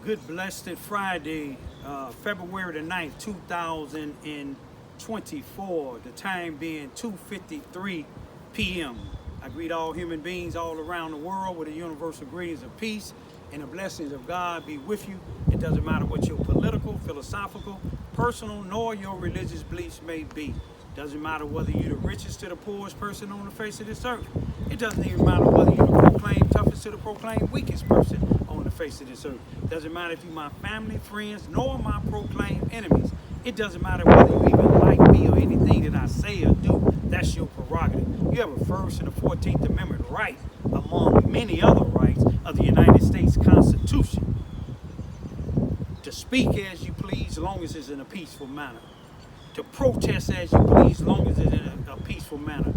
Good blessed Friday, February the 9th, 2024, the time being 2:53 p.m. I greet all human beings all around the world with the universal greetings of peace and the blessings of God be with you. It doesn't matter what your political, philosophical, personal, nor your religious beliefs may be. Doesn't matter whether you're the richest to the poorest person on the face of this earth. It doesn't even matter whether you're the proclaimed toughest to the proclaimed weakest person on the face of this earth. Doesn't matter if you're my family, friends, nor my proclaimed enemies. It doesn't matter whether you even like me or anything that I say or do. That's your prerogative. You have a First and the 14th Amendment right among many other rights of the United States Constitution to speak as you please, as long as it's in a peaceful manner. To protest as you please, as long as it's in a peaceful manner.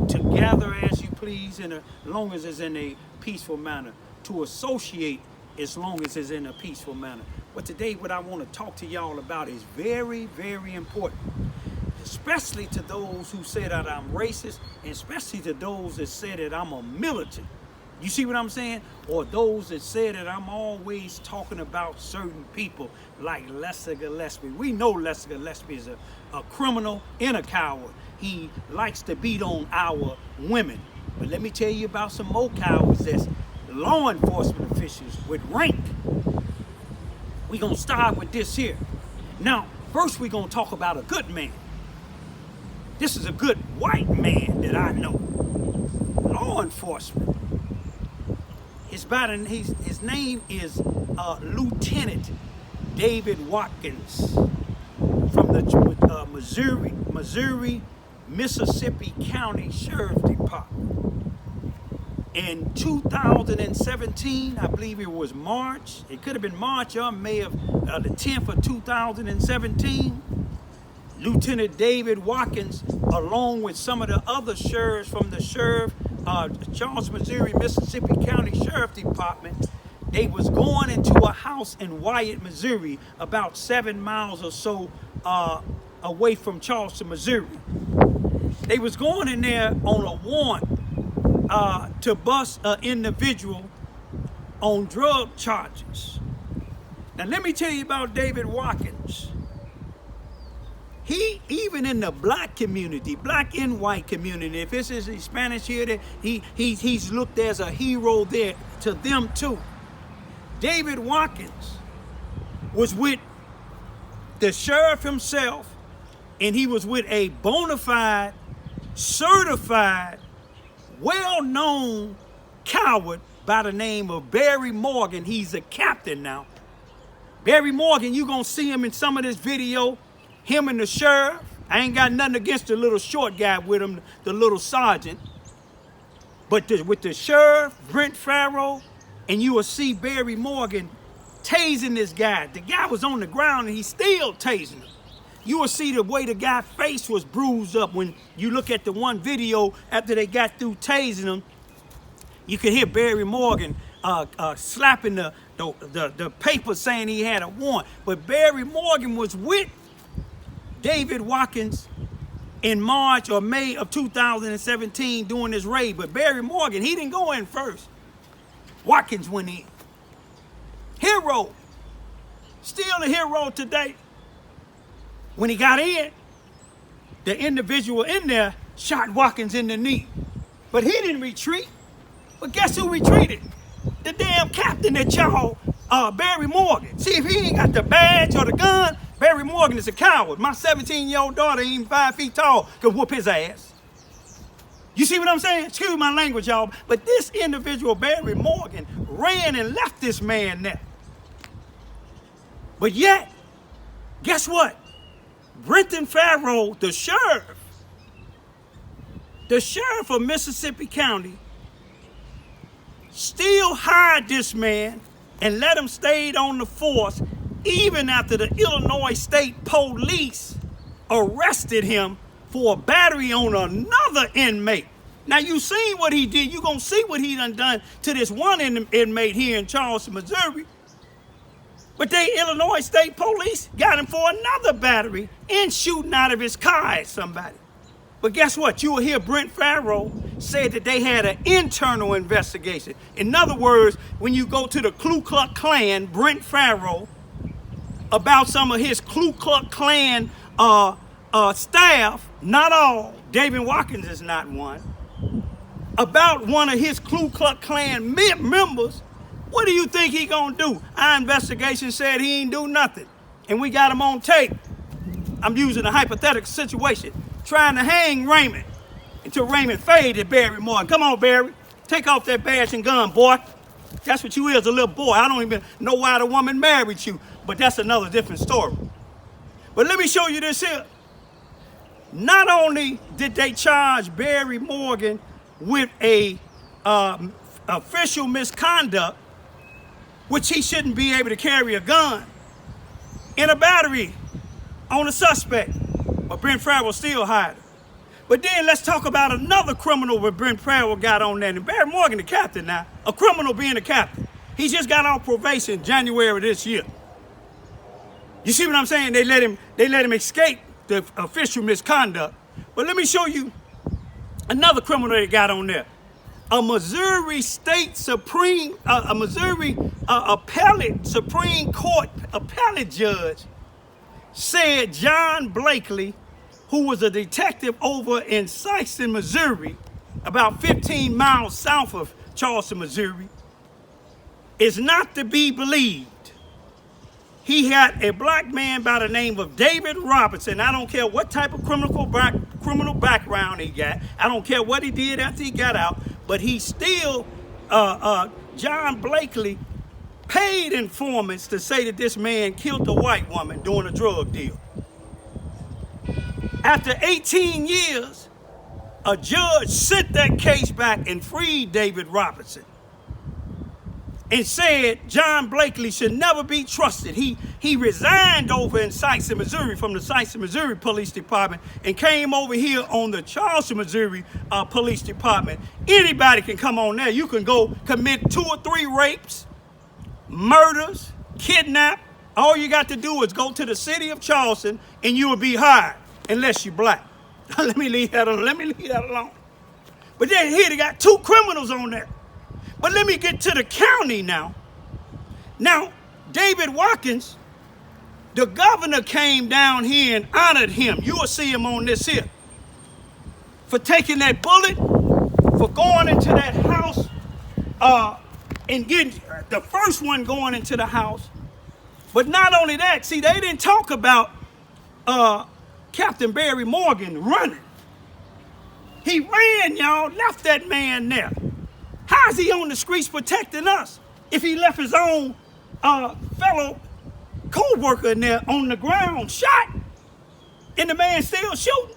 To gather as you please, as long as it's in a peaceful manner. To associate as long as it's in a peaceful manner. But today what I want to talk to y'all about is very, very important. Especially to those who say that I'm racist, and especially to those that say that I'm a militant. You see what I'm saying? Or those that say that I'm always talking about certain people like Lester Gillespie. We know Lester Gillespie is a criminal and a coward. He likes to beat on our women. But let me tell you about some more cowards that's law enforcement officials with rank. We're going to start with this here. Now, first we're going to talk about a good man. This is a good white man that I know. Law enforcement. His name is Lieutenant David Watkins from the Missouri, Mississippi County Sheriff Department. In 2017, I believe it was March. It could have been March or May of the 10th of 2017. Lieutenant David Watkins, along with some of the other sheriffs from the Charles, Missouri, Mississippi County Sheriff Department, they was going into a house in Wyatt, Missouri, about 7 miles or so away from Charleston, Missouri. They was going in there on a warrant to bust an individual on drug charges. Now let me tell you about David Watkins. He, even in the black community, black and white community, if this is Spanish here, he's looked as a hero there to them too. David Watkins was with the sheriff himself, and he was with a bona fide, certified, well-known coward by the name of Barry Morgan. He's a captain now. Barry Morgan, you're going to see him in some of this video. Him and the sheriff. I ain't got nothing against the little short guy with him, the little sergeant. But with the sheriff, Brent Farrow, and you will see Barry Morgan tasing this guy. The guy was on the ground and he's still tasing him. You will see the way the guy's face was bruised up when you look at the one video after they got through tasing him. You can hear Barry Morgan slapping the paper saying he had a warrant. But Barry Morgan was with David Watkins in March or May of 2017 doing this raid. But Barry Morgan, he didn't go in first. Watkins went in. Hero. Still a hero today. When he got in, the individual in there shot Watkins in the knee. But he didn't retreat. But guess who retreated? The damn captain that y'all, Barry Morgan. See, if he ain't got the badge or the gun, Barry Morgan is a coward. My 17-year-old daughter ain't even 5 feet tall, could whoop his ass. You see what I'm saying? Excuse my language, y'all. But this individual, Barry Morgan, ran and left this man there. But yet, guess what? Brenton Farrow, the sheriff of Mississippi County, still hired this man and let him stay on the force even after the Illinois State Police arrested him for a battery on another inmate. Now you seen what he did. You gonna see what he done to this one inmate here in Charleston, Missouri. But the Illinois State Police got him for another battery and shooting out of his car at somebody. But guess what? You will hear Brent Farrow said that they had an internal investigation. In other words, when you go to the Ku Klux Klan, Brent Farrow, about some of his Ku Klux Klan staff, not all, David Watkins is not one, about one of his Ku Klux Klan members, what do you think he gonna do? Our investigation said he ain't do nothing. And we got him on tape. I'm using a hypothetical situation, trying to hang Raymond until Raymond faded Barry Morgan. Come on, Barry, take off that badge and gun, boy. That's what you is, a little boy. I don't even know why the woman married you, but that's another different story. But let me show you this here. Not only did they charge Barry Morgan with a official misconduct, which he shouldn't be able to carry a gun, and a battery on a suspect, but Brent Farrell still hiding. But then let's talk about another criminal where Brent Farrell got on that. And Barry Morgan, the captain now, a criminal being a captain. He just got off probation January this year. You see what I'm saying? They let him escape the official misconduct. But let me show you another criminal they got on there. A Missouri State Supreme, a Missouri appellate Supreme Court appellate judge said John Blakely, who was a detective over in Sykeston, Missouri, about 15 miles south of Charleston, Missouri, is not to be believed. He had a black man by the name of David Robertson. I don't care what type of criminal background he got. I don't care what he did after he got out, but he still, John Blakely paid informants to say that this man killed a white woman doing a drug deal. After 18 years, a judge sent that case back and freed David Robertson and said John Blakely should never be trusted. He resigned over in Sykeston, Missouri from the Sykeston, Missouri Police Department and came over here on the Charleston, Missouri Police Department. Anybody can come on there. You can go commit 2 or 3 rapes, murders, kidnap. All you got to do is go to the city of Charleston and you will be hired. Unless you're black. Let me leave that alone. But then here they got 2 criminals on there. But let me get to the county now. Now, David Watkins, the governor came down here and honored him. You will see him on this here. For taking that bullet, for going into that house, and getting the first one going into the house. But not only that, see, they didn't talk about Captain Barry Morgan running. He ran, y'all, left that man there. How is he on the streets protecting us if he left his own fellow co-worker in there on the ground shot and the man still shooting?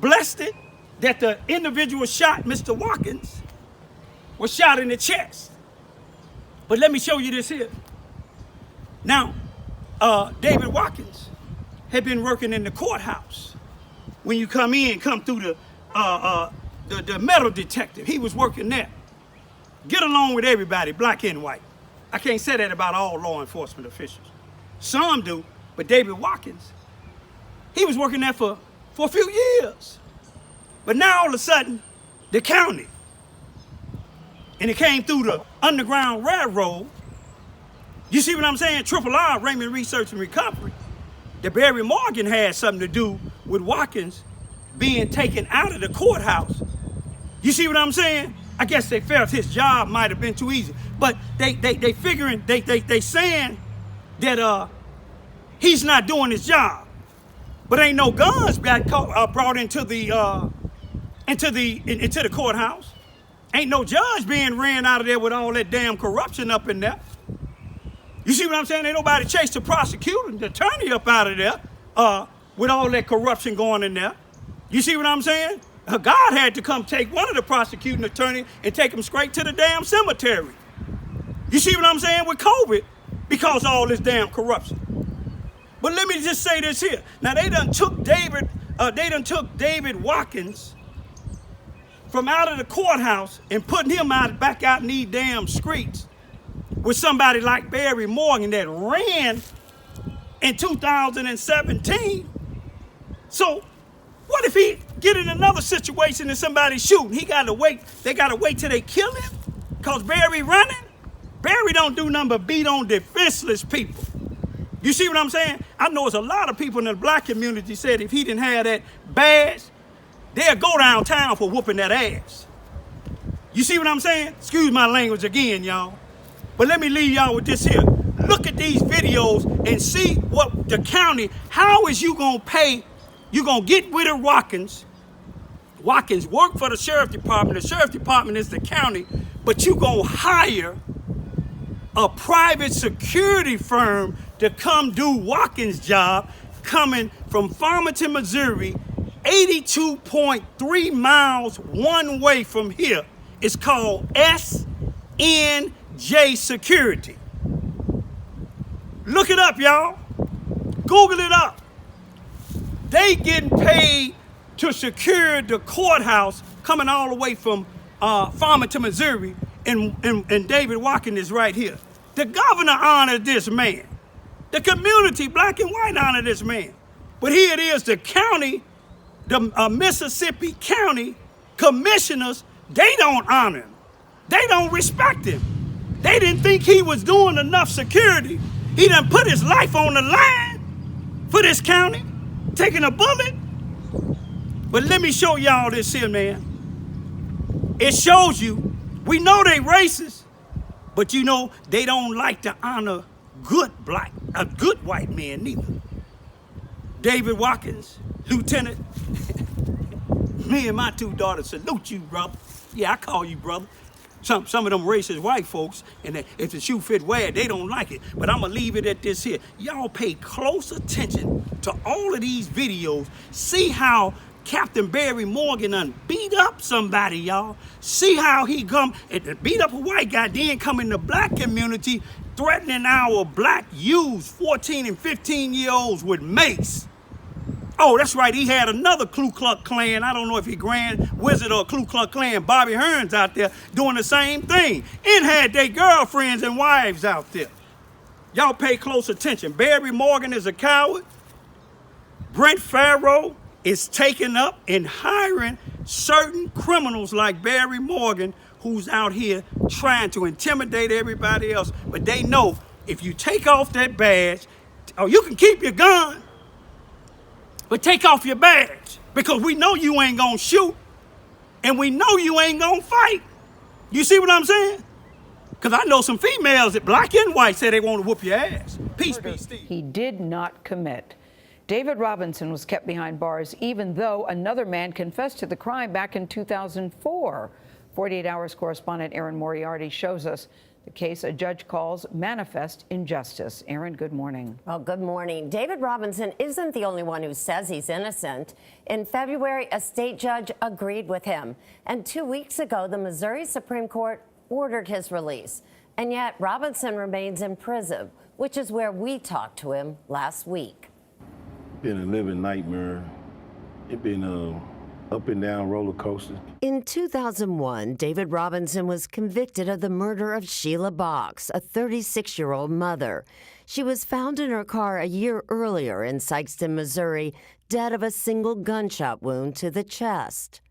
Blessed it that the individual shot, Mr. Watkins, was shot in the chest. But let me show you this here. Now, David Watkins had been working in the courthouse. When you come through the metal detective, he was working there. Get along with everybody, black and white. I can't say that about all law enforcement officials. Some do, but David Watkins, he was working there for a few years. But now all of a sudden, the county, and it came through the Underground Railroad. You see what I'm saying? Triple R, Raymond Research and Recovery. That Barry Morgan had something to do with Watkins being taken out of the courthouse. You see what I'm saying? I guess they felt his job might have been too easy. But they figuring, they saying that he's not doing his job. But ain't no guns got brought into the courthouse. Ain't no judge being ran out of there with all that damn corruption up in there. You see what I'm saying? Ain't nobody chased the prosecutor and the attorney up out of there with all that corruption going in there. You see what I'm saying? God had to come take one of the prosecuting attorneys and take him straight to the damn cemetery. You see what I'm saying with COVID? Because of all this damn corruption. But let me just say this here. Now they done took David Watkins from out of the courthouse and putting him back out in these damn streets with somebody like Barry Morgan that ran in 2017. So What if he get in another situation and somebody's shooting? They gotta wait till they kill him? Cause Barry running? Barry don't do nothing but beat on defenseless people. You see what I'm saying? I know it's a lot of people in the black community said if he didn't have that badge, they'll go downtown for whooping that ass. You see what I'm saying? Excuse my language again, y'all. But let me leave y'all with this here. Look at these videos and see what the county, how is you gonna pay, you gonna get rid of Watkins. Watkins work for the sheriff department. The sheriff department is the county, but you gonna hire a private security firm to come do Watkins' job, coming from Farmington, Missouri, 82.3 miles one way from here. It's called SNJ Security. Look it up, y'all. Google it up. They getting paid to secure the courthouse coming all the way from Farmington, Missouri, and David Watkins is right here. The governor honored this man. The community, black and white, honored this man. But here it is, the county, the Mississippi County commissioners, they don't honor him. They don't respect him. They didn't think he was doing enough security. He done put his life on the line for this county, taking a bullet. But let me show y'all this here, man. It shows you, we know they racist, but you know, they don't like to honor good white men neither. David Watkins, Lieutenant, me and my two daughters salute you, brother. Yeah, I call you brother. Some of them racist white folks, and if the shoe fit where, they don't like it. But I'm gonna leave it at this here. Y'all pay close attention to all of these videos. See how Captain Barry Morgan done beat up somebody, y'all. See how he come and beat up a white guy, then come in the black community threatening our black youths, 14 and 15-year-olds with mace. Oh, that's right, he had another Ku Klux Klan, I don't know if he Grand Wizard or Ku Klux Klan, Bobby Hearns out there doing the same thing, and had their girlfriends and wives out there. Y'all pay close attention. Barry Morgan is a coward. Brent Farrow is taking up and hiring certain criminals like Barry Morgan, who's out here trying to intimidate everybody else. But they know if you take off that badge, oh, you can keep your gun, but take off your badge, because we know you ain't gonna shoot, and we know you ain't gonna fight. You see what I'm saying? Because I know some females that black and white say they want to whoop your ass. Peace be still. He did not commit. David Robinson was kept behind bars even though another man confessed to the crime back in 2004. 48 Hours correspondent Aaron Moriarty shows us the case a judge calls manifest injustice. Aaron, good morning. Well, good morning. David Robinson isn't the only one who says he's innocent. In February, a state judge agreed with him. And 2 weeks ago, the Missouri Supreme Court ordered his release. And yet Robinson remains in prison, which is where we talked to him last week. Been a living nightmare. It's been up and down roller coaster. In 2001, David Robinson was convicted of the murder of Sheila Box, a 36-year-old mother. She was found in her car a year earlier in Sykeston, Missouri, dead of a single gunshot wound to the chest.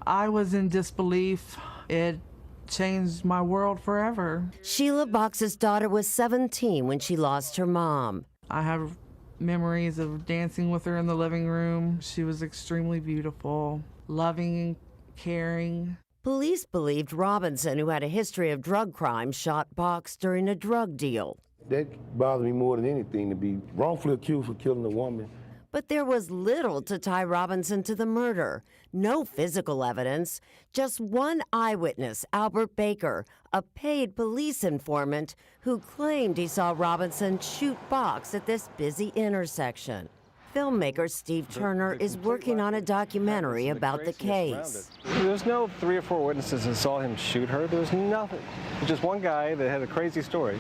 I was in disbelief. It changed my world forever. Sheila Box's daughter was 17 when she lost her mom. I have memories of dancing with her in the living room. She was extremely beautiful, loving and caring. Police believed Robinson, who had a history of drug crime, shot Box during a drug deal. That bothers me more than anything, to be wrongfully accused for killing a woman. But there was little to tie Robinson to the murder. No physical evidence, just one eyewitness, Albert Baker, a paid police informant who claimed he saw Robinson shoot Box at this busy intersection. Filmmaker Steve Turner is working on a documentary about the case. There's no 3 or 4 witnesses that saw him shoot her. There was nothing. Just one guy that had a crazy story,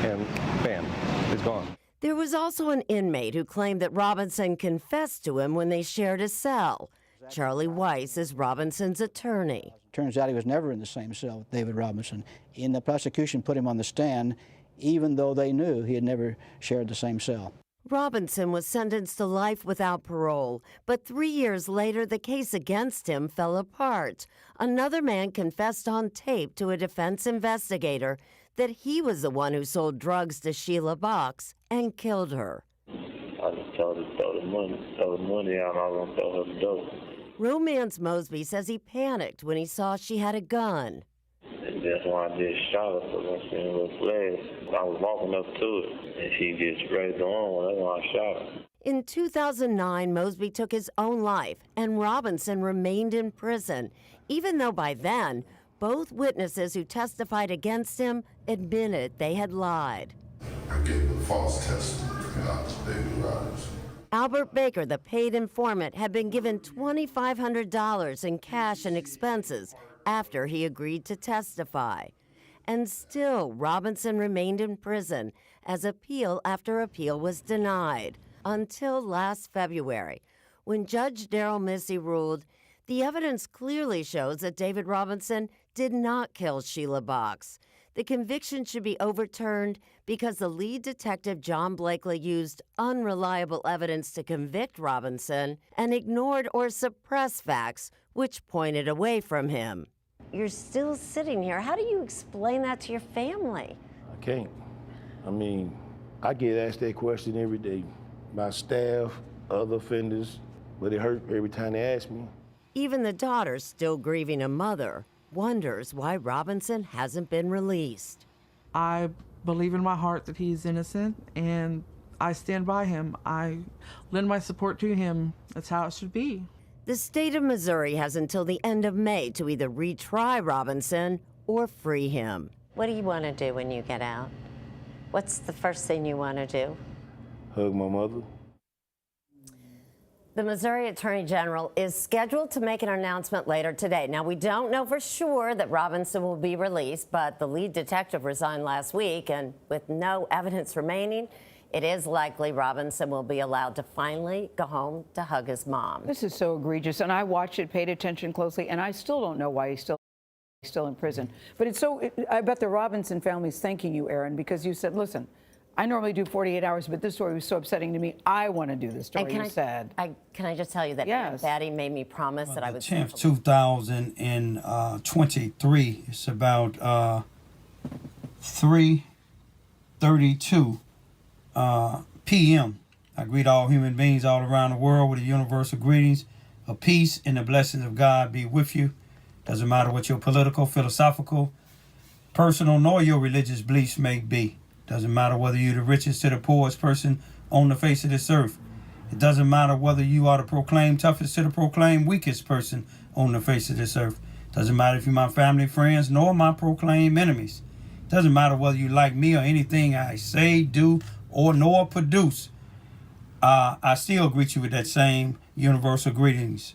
and bam, he's gone. There was also an inmate who claimed that Robinson confessed to him when they shared a cell. Charlie Weiss is Robinson's attorney. Turns out he was never in the same cell with David Robinson. And the prosecution put him on the stand, even though they knew he had never shared the same cell. Robinson was sentenced to life without parole, but 3 years later, the case against him fell apart. Another man confessed on tape to a defense investigator that he was the one who sold drugs to Sheila Box and killed her. I just told her to throw the money out, and I was going to throw her the dope. Romance Mosby says he panicked when he saw she had a gun. And that's why I just shot her, because I seen a little flash. I was walking up to it, and she just raised her arm. That's why I shot her. In 2009, Mosby took his own life, and Robinson remained in prison, even though by then, both witnesses who testified against him admitted they had lied. I gave a false testimony about David Robinson. Albert Baker, the paid informant, had been given $2,500 in cash and expenses after he agreed to testify. And still, Robinson remained in prison as appeal after appeal was denied, until last February, when Judge Darrell Missy ruled the evidence clearly shows that David Robinson did not kill Sheila Box. The conviction should be overturned because the lead detective, John Blakely, used unreliable evidence to convict Robinson and ignored or suppressed facts which pointed away from him. You're still sitting here. How do you explain that to your family? I can't. I mean, I get asked that question every day by staff, other offenders, but it hurt every time they ask me. Even the daughter, still grieving a mother, wonders why Robinson hasn't been released. I believe in my heart that he's innocent, and I stand by him. I lend my support to him. That's how it should be. The state of Missouri has until the end of May to either retry Robinson or free him. What do you want to do when you get out? What's the first thing you want to do? Hug my mother. The Missouri Attorney General is scheduled to make an announcement later today. Now, we don't know for sure that Robinson will be released, but the lead detective resigned last week, and with no evidence remaining, it is likely Robinson will be allowed to finally go home to hug his mom. This is so egregious, and I watched it, paid attention closely, and I still don't know why he's still in prison. But it's so, I bet the Robinson family's thanking you, Aaron, because you said, listen, I normally do 48 hours, but this story was so upsetting to me. I want to do this story. You said. Can I just tell you that yes. Patty made me promise that I would. 10th, 2023. It's about 3:32 p.m. I greet all human beings all around the world with the universal greetings of peace and the blessings of God be with you. Doesn't matter what your political, philosophical, personal, nor your religious beliefs may be. Doesn't matter whether you're the richest to the poorest person on the face of this earth. It doesn't matter whether you are the proclaimed toughest to the proclaimed weakest person on the face of this earth. Doesn't matter if you're my family, friends, nor my proclaimed enemies. Doesn't matter whether you like me or anything I say, do, or nor produce. I still greet you with that same universal greetings.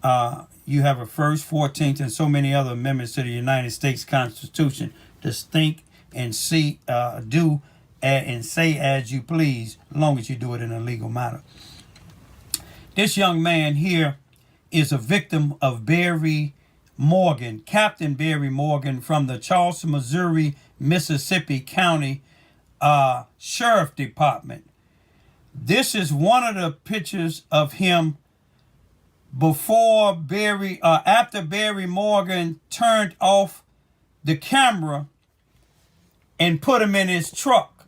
You have a first, 14th, and so many other amendments to the United States Constitution. Just think and see, do, and say as you please, as long as you do it in a legal manner. This young man here is a victim of Barry Morgan, Captain Barry Morgan from the Charleston, Missouri, Mississippi County Sheriff Department. This is one of the pictures of him before after Barry Morgan turned off the camera and put him in his truck.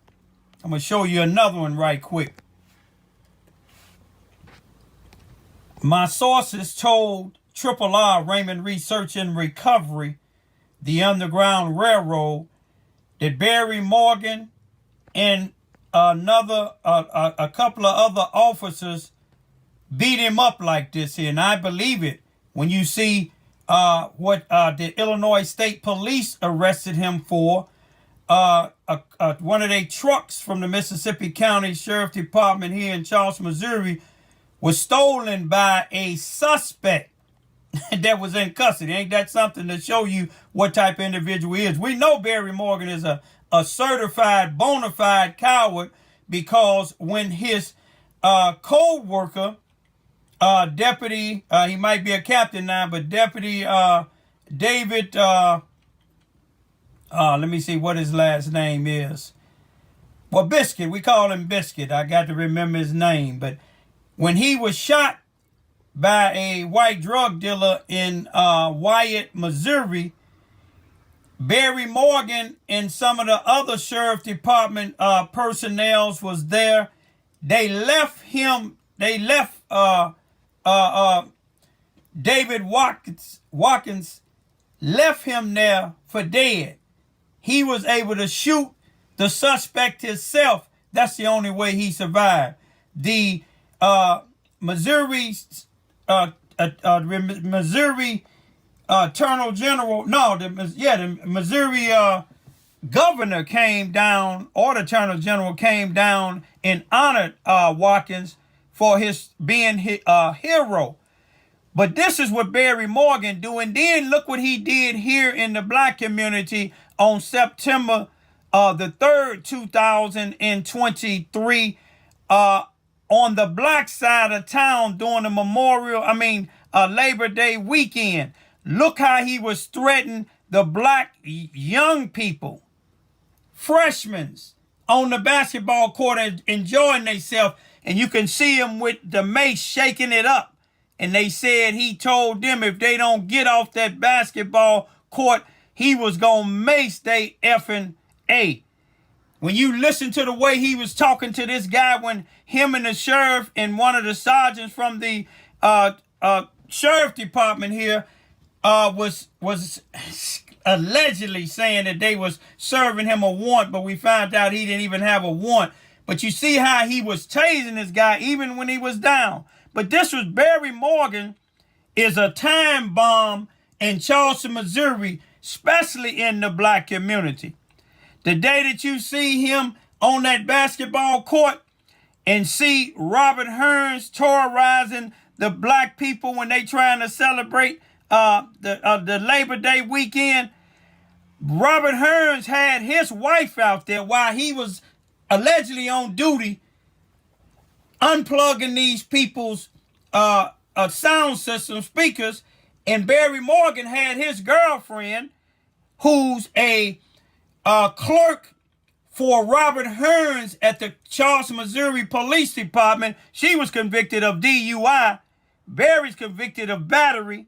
I'm going to show you another one right quick. My sources told RRR, Raymond Research and Recovery, the Underground Railroad, that Barry Morgan and a couple of other officers beat him up like this here. And I believe it when you see what the Illinois State Police arrested him for. One of their trucks from the Mississippi County Sheriff Department here in Charleston, Missouri, was stolen by a suspect that was in custody. Ain't that something to show you what type of individual he is? We know Barry Morgan is a certified, bona fide coward, because when his co-worker, deputy, he might be a captain now, but Deputy David, let me see what his last name is. well, Biscuit, we call him Biscuit. I got to remember his name. But when he was shot by a white drug dealer in Wyatt, Missouri, Barry Morgan and some of the other sheriff department personnel was there. They left him. They left David Watkins left him there for dead. He was able to shoot the suspect himself. That's the only way he survived. The Missouri Attorney General, the Missouri governor came down, or the Attorney General came down and honored Watkins for his being a hero. But this is what Barry Morgan do, and then look what he did here in the black community on September the 3rd, 2023, on the black side of town during the Labor Day weekend. Look how he was threatening the black young people, freshmen, on the basketball court enjoying themselves, and you can see him with the mace shaking it up. And they said he told them if they don't get off that basketball court, he was going to mace they effing A. When you listen to the way he was talking to this guy, when him and the sheriff and one of the sergeants from the sheriff department here was allegedly saying that they was serving him a warrant, but we found out he didn't even have a warrant. But you see how he was tasing this guy even when he was down. But this was Barry Morgan, is a time bomb in Charleston, Missouri, especially in the black community. The day that you see him on that basketball court and see Robert Hearns terrorizing the black people when they trying to celebrate the Labor Day weekend, Robert Hearns had his wife out there while he was allegedly on duty, unplugging these people's sound system speakers, and Barry Morgan had his girlfriend, who's a clerk for Robert Hearns at the Charleston, Missouri Police Department. She was convicted of DUI. Barry's convicted of battery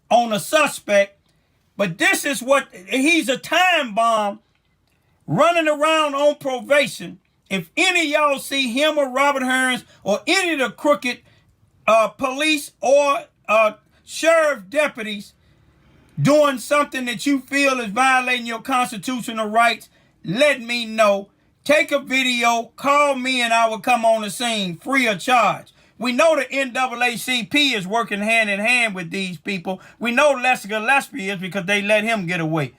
on a suspect. But this is what, he's a time bomb running around on probation. If any of y'all see him or Robert Hearns or any of the crooked police or sheriff deputies doing something that you feel is violating your constitutional rights, let me know. Take a video, call me, and I will come on the scene free of charge. We know the NAACP is working hand in hand with these people. We know Lester Gillespie is because they let him get away.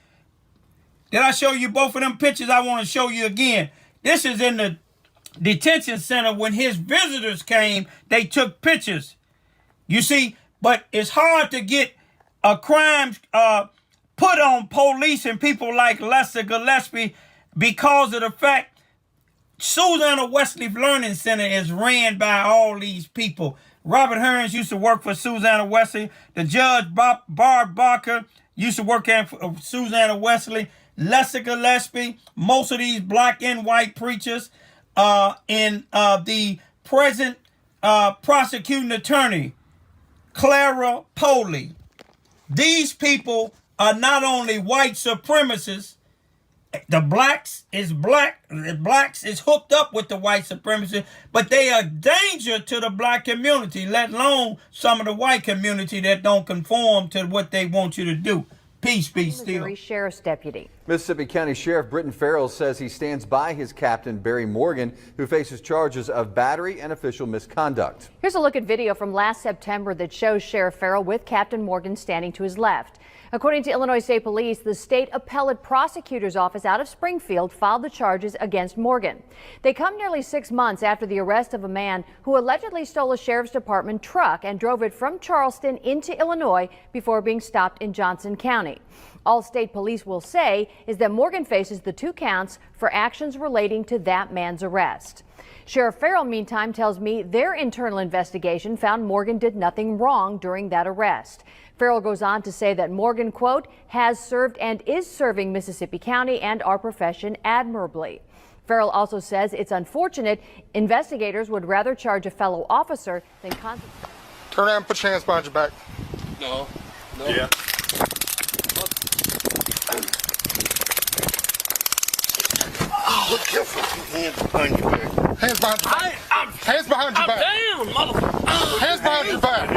Did I show you both of them pictures? I want to show you again. This is in the detention center. When his visitors came, they took pictures. You see, but it's hard to get a crime put on police and people like Lester Gillespie because of the fact Susanna Wesley Learning Center is ran by all these people. Robert Hearns used to work for Susanna Wesley. The judge, Barb Barker, used to work at Susanna Wesley. Lester Gillespie, most of these black and white preachers, and the present prosecuting attorney, Clara Poley. These people are not only white supremacists. The blacks is hooked up with the white supremacists, but they are a danger to the black community, let alone some of the white community that don't conform to what they want you to do. Peace be still. Missouri Sheriff's Deputy. Mississippi County Sheriff Britton Farrell says he stands by his captain, Barry Morgan, who faces charges of battery and official misconduct. Here's a look at video from last September that shows Sheriff Farrell with Captain Morgan standing to his left. According to Illinois State Police, the state appellate prosecutor's office out of Springfield filed the charges against Morgan. They come nearly 6 months after the arrest of a man who allegedly stole a sheriff's department truck and drove it from Charleston into Illinois before being stopped in Johnson County. All state police will say is that Morgan faces the 2 counts for actions relating to that man's arrest. Sheriff Farrell, meantime, tells me their internal investigation found Morgan did nothing wrong during that arrest. Farrell goes on to say that Morgan, quote, has served and is serving Mississippi County and our profession admirably. Farrell also says it's unfortunate investigators would rather charge a fellow officer than Turn around and put your hands behind your back. No. Yeah. Oh, look careful. Hands behind your back. Hands behind your back. Hands behind your back. Down, motherfucker. Hands behind your back.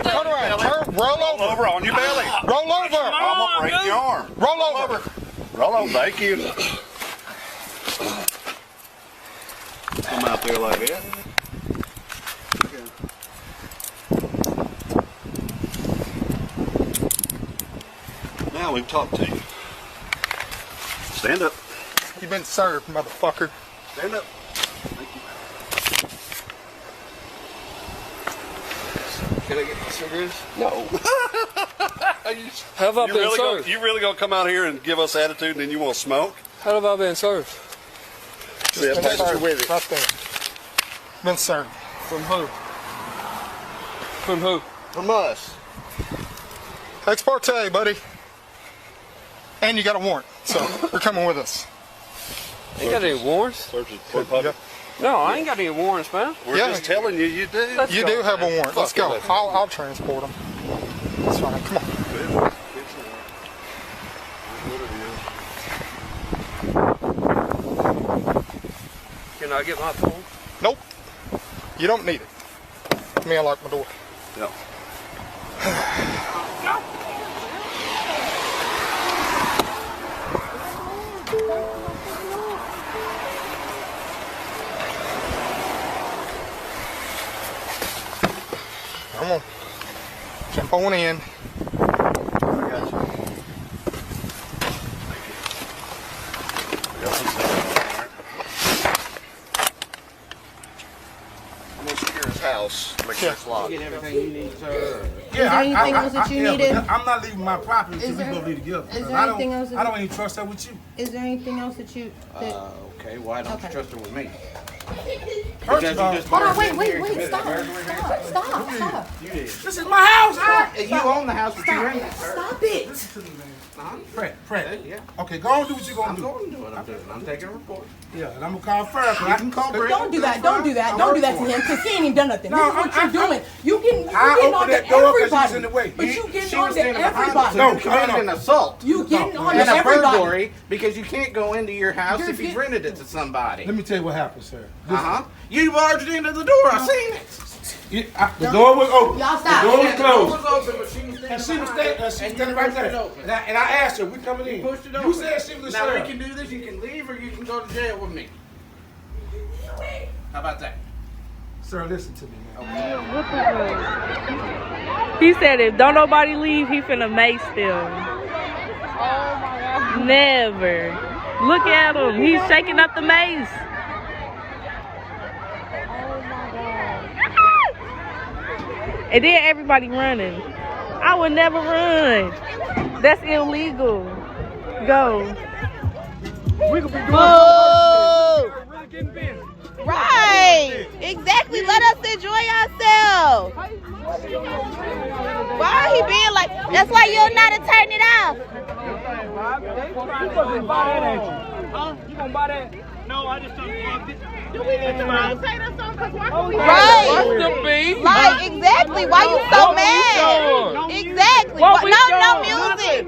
Turn around. Roll over. On your belly. Roll over. I'm going to break your arm. Roll over. Roll over. Thank you. Come out there like that. Now we've talked to you. Stand up. You've been served, motherfucker. Stand up. Thank you. Can I get my cigarettes? No. How have I been served? You really gonna come out here and give us attitude and then you want to smoke? How have I been served? Yeah, Been served with it. Right there. Been served. From who? From who? From us. Ex parte, buddy. And you got a warrant, so you're coming with us. Ain't got any warrants? No, I ain't got any warrants, man. We're just telling you, you do. You do have a warrant. Let's go. I'll transport them. That's fine. Come on. Can I get my phone? Nope. You don't need it. Let me unlock my door. No. Come on. Jump on in. I'm gonna secure his house. Make sure it's locked. Get everything you need, sir. Is there anything else that you needed? I'm not leaving my property until we go together. Is there anything else? I don't even trust her with you. Is there anything else that you? Okay, why don't you trust her with me? Hold on, wait, stop. You did. This is my house. Stop. You own the house, but you rent it. Stop it. Fred. Yeah. Okay, go on and do what you're going to do. I'm going to do what I'm doing. I'm taking a report. Yeah, and I'm going to call Fred. I can call Brett. Don't do that. Don't do that to him, because he ain't even done nothing. This is what you're doing. You getting on to everybody. But you getting on to everybody. No, an assault. You getting on to and a everybody. burglary because you can't go into your house if you've rented it to somebody. Let me tell you what happened, sir. You barged into the door. I seen it. The door was open. Y'all stop. The door was closed. The door was open, but she was standing right there. And I asked her, we coming in. You pushed it open. You said she was a sheriff. Now we can do this. You can leave or you can go to jail with me. How about that? Sir, listen to me now. He said if don't nobody leave, he finna mace them. Never. Look at him. He's shaking up the mace. And then everybody running. I would never run. That's illegal. Go. We could be doing really getting busy. Right. Exactly. Let us enjoy ourselves. Why are he being like? That's why you're not to turn it off. You gonna buy that, ain't you? Huh? You gonna buy that? No, I just don't want it. Do we need to rotate or something? Because why can't we Like, exactly. Why you so mad? Exactly. No music.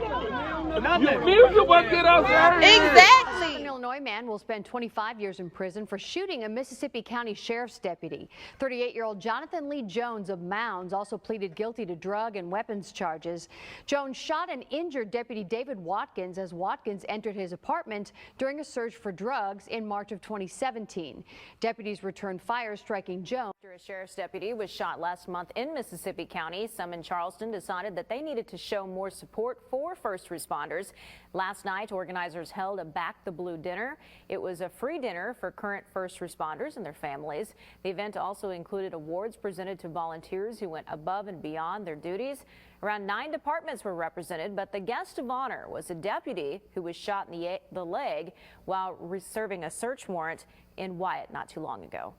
Music won't get us out. Exactly. An Illinois man will spend 25 years in prison for shooting a Mississippi County Sheriff's deputy. 38-year-old Jonathan Lee Jones of Mounds also pleaded guilty to drug and weapons charges. Jones shot and injured Deputy David Watkins as Watkins entered his apartment during a search for drugs in March of 2017. Deputies returned fire, striking Jones. After a sheriff's deputy was shot last month in Mississippi County, some in Charleston decided that they needed to show more support for first responders. Last night, organizers held a Back the Blue dinner. It was a free dinner for current first responders and their families. The event also included awards presented to volunteers who went above and beyond their duties. Around 9 departments were represented, but the guest of honor was a deputy who was shot in the leg while serving a search warrant in Wyatt not too long ago.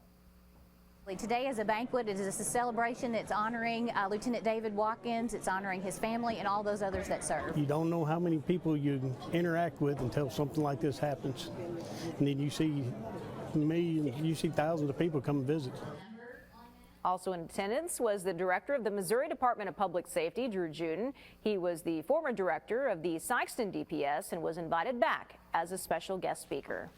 Today is a banquet. It is a celebration. It's honoring Lieutenant David Watkins. It's honoring his family and all those others that serve. You don't know how many people you interact with until something like this happens. And then you see me and you see thousands of people come and visit. Also in attendance was the director of the Missouri Department of Public Safety, Drew Juden. He was the former director of the Sikeston DPS and was invited back as a special guest speaker.